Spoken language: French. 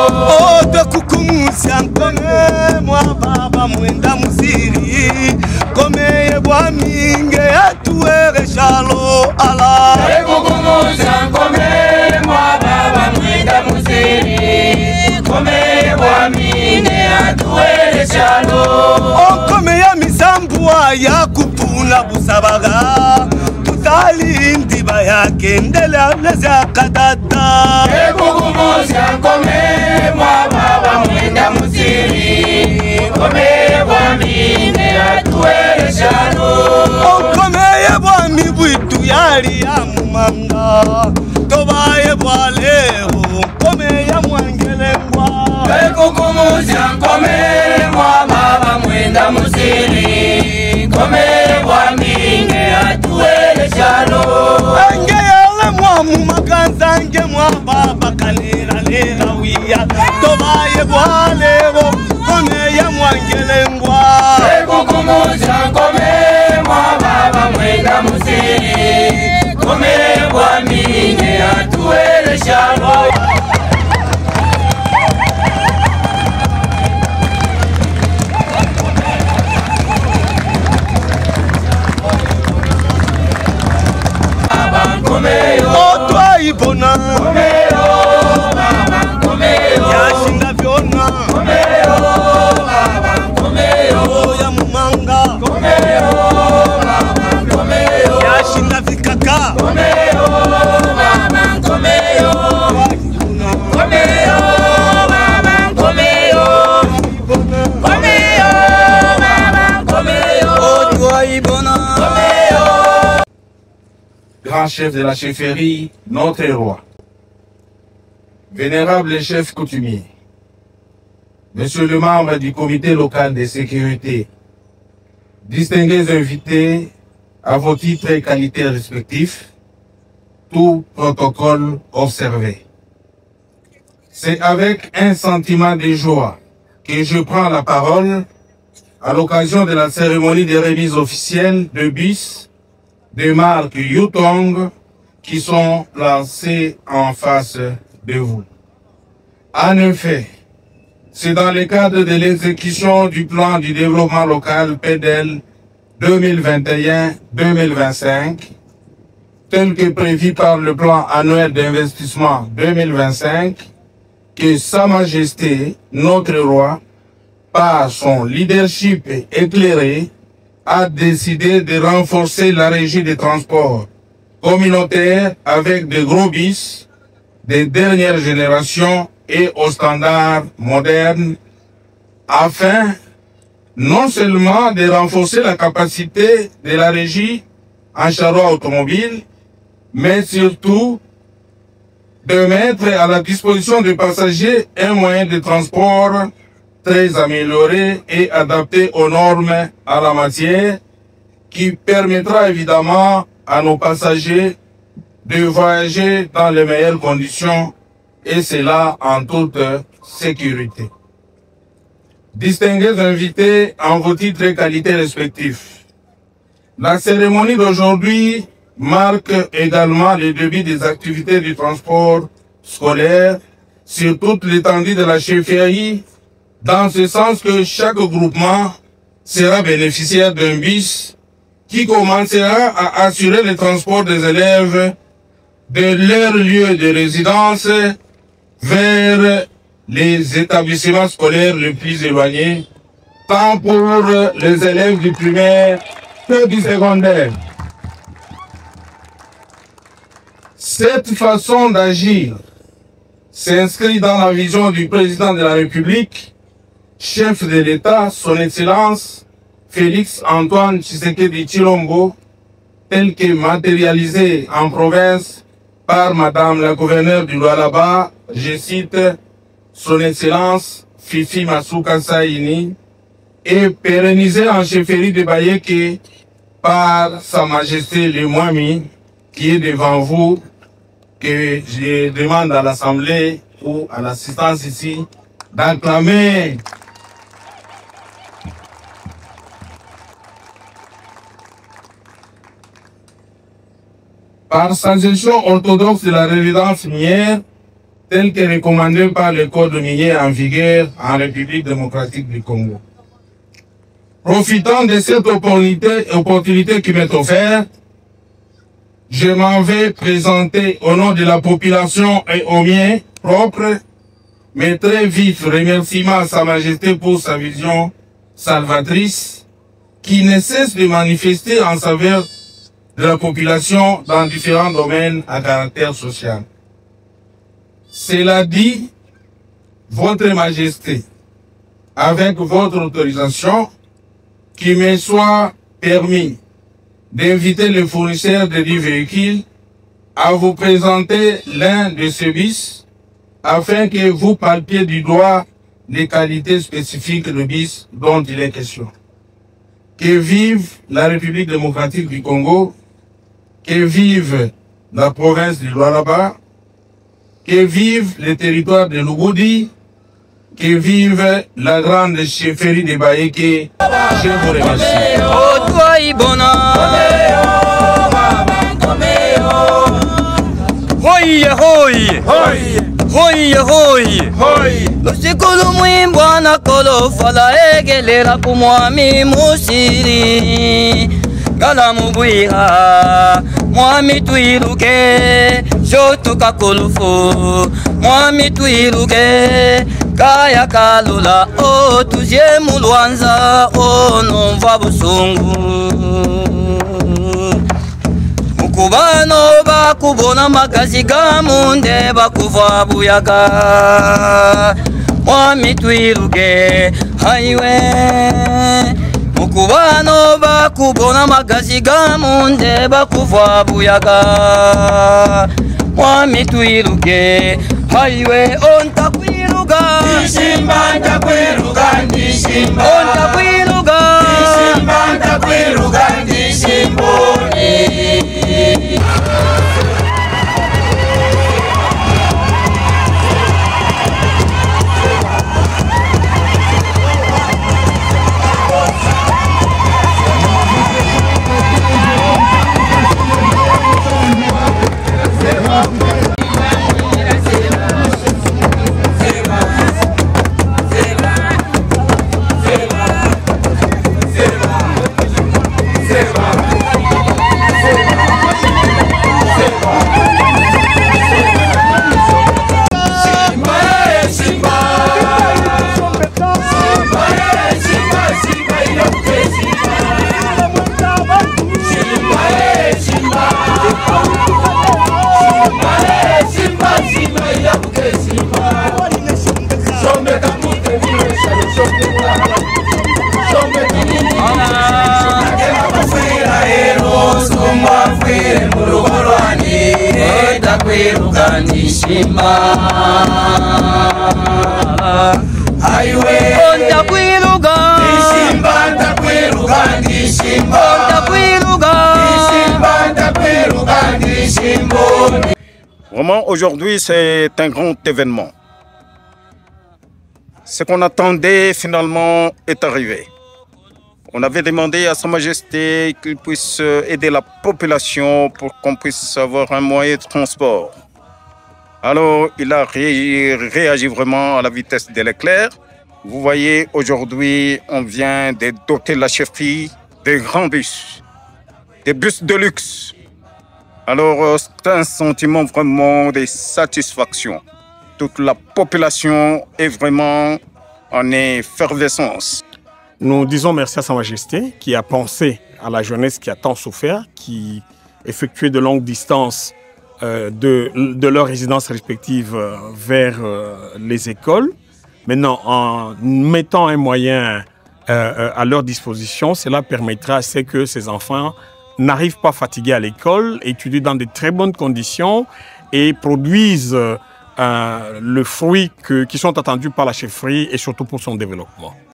Oh, de kukumusia nkome mwa baba mwenda musiri kome yebwa minge atuere shalo ala. De kukumusia nkome mwa baba mwenda musiri kome yebwa minge atuere shalo. Oh, kome ya misambua ya kupuna busabaga tutali ndiba yake ndele amleza katata. De kukumusia nkome mwa baba mwenda musiri kome yebwa minge atuere shalo. Oh, kome yebwa mibwitu yali ya mumanga toba yebwa lero kome ya mwangelengwa. De kukumusia nkome mwa baba mwenda musiri kome yebwa minge atuere shalo. Ange yale mwa mumakanza ange mwa baba kanera lera wiya toba yebwa lero kome ya mwangelengwa. De kukumusia nkome mwa baba mwenda musiri kome yebwa minge atuere shalo. Otwa ibona Komeo, baba komeo, yashinga vyona komeo, baba komeo, ya mumanga komeo, baba komeo, yashinga vikaka komeo, baba komeo, komeo, baba komeo, komeo, baba komeo, otwa ibona komeo. Grand chef de la chefferie, notre roi, vénérable chef coutumier, monsieur le membre du comité local de sécurité, distingués invités à vos titres et qualités respectifs, tout protocole observé. C'est avec un sentiment de joie que je prends la parole à l'occasion de la cérémonie de remise officielle de bus de marques Yutong qui sont lancés en face de vous. En effet, c'est dans le cadre de l'exécution du plan du développement local PDL 2021-2025, tel que prévu par le plan annuel d'investissement 2025, que Sa Majesté, notre roi, par son leadership éclairé, a décidé de renforcer la régie des transports communautaires avec des gros bus de dernière génération et aux standards modernes afin non seulement de renforcer la capacité de la régie en charroi automobile, mais surtout de mettre à la disposition des passagers un moyen de transport très amélioré et adapté aux normes à la matière, qui permettra évidemment à nos passagers de voyager dans les meilleures conditions, et cela en toute sécurité. Distingués invités en vos titres et qualités respectifs, la cérémonie d'aujourd'hui marque également le début des activités du transport scolaire sur toute l'étendue de la chefferie, dans ce sens que chaque groupement sera bénéficiaire d'un bus qui commencera à assurer le transport des élèves de leur lieu de résidence vers les établissements scolaires les plus éloignés, tant pour les élèves du primaire que du secondaire. Cette façon d'agir s'inscrit dans la vision du président de la République, chef de l'État, son Excellence Félix Antoine Tshisekedi Tshilombo, tel que matérialisé en province par Madame la gouverneure du Lualaba, je cite, son Excellence Fifi Masuka Saini, et pérennisé en chefferie de Bayeke par Sa Majesté le Mwami, qui est devant vous, que je demande à l'Assemblée ou à l'assistance ici d'acclamer. Par sa gestion orthodoxe de la résidence minière, tel que recommandé par le code minier en vigueur en République démocratique du Congo. Profitant de cette opportunité qui m'est offerte, je m'en vais présenter au nom de la population et au mien propre mes très vifs remerciements à Sa Majesté pour sa vision salvatrice qui ne cesse de manifester en faveur de la population dans différents domaines à caractère social. Cela dit, Votre Majesté, avec votre autorisation, qu'il me soit permis d'inviter le fournisseur de 10 véhicules à vous présenter l'un de ces bis afin que vous palpiez du doigt les qualités spécifiques de bis dont il est question. Que vive la République démocratique du Congo, que vive la province du Lualaba, que vive le territoire de Lubudi, que vive la grande chefferie de Baïké. Je vous remercie. Hoi, hoi, hoi, hoi, hoi. Lusikulu mwimbwa na kolo fala egelera kumwami musiri. Gala mubwiha, mwami tuiruke, jotuka kulufu, mwami tuiruke. Kaya kalula, o tuje mulwanza, o nomva busungu. Mukubano bakubona magazi gamunde bakuva buyaga. Mwami tuiruke, haiwe. Mukubano bakubona magazi gamunde bakuva buyaga. Mwami tuiruke, haiwe ontakwiruga. Nishimba ntakwiruga, nishimba. Ontakwiruga. Nishimba ntakwiruga, nishimboni. Nishimba highway ontakwiruga nishimba ntakwiruga nishimba ontakwiruga nishimba ntakwiruga nishimba. Vraiment, aujourd'hui, c'est un grand événement. Ce qu'on attendait finalement est arrivé. On avait demandé à Sa Majesté qu'il puisse aider la population pour qu'on puisse avoir un moyen de transport. Alors, il a réagi vraiment à la vitesse de l'éclair. Vous voyez, aujourd'hui, on vient de doter la chefferie de grands bus, des bus de luxe. Alors, c'est un sentiment vraiment de satisfaction. Toute la population est vraiment en effervescence. Nous disons merci à Sa Majesté qui a pensé à la jeunesse qui a tant souffert, qui effectuait de longues distances de leurs résidences respectives vers les écoles. Maintenant, en mettant un moyen à leur disposition, cela permettra à ce que ces enfants n'arrivent pas fatigués à l'école, étudient dans de très bonnes conditions et produisent le fruit qui sont attendus par la chefferie et surtout pour son développement.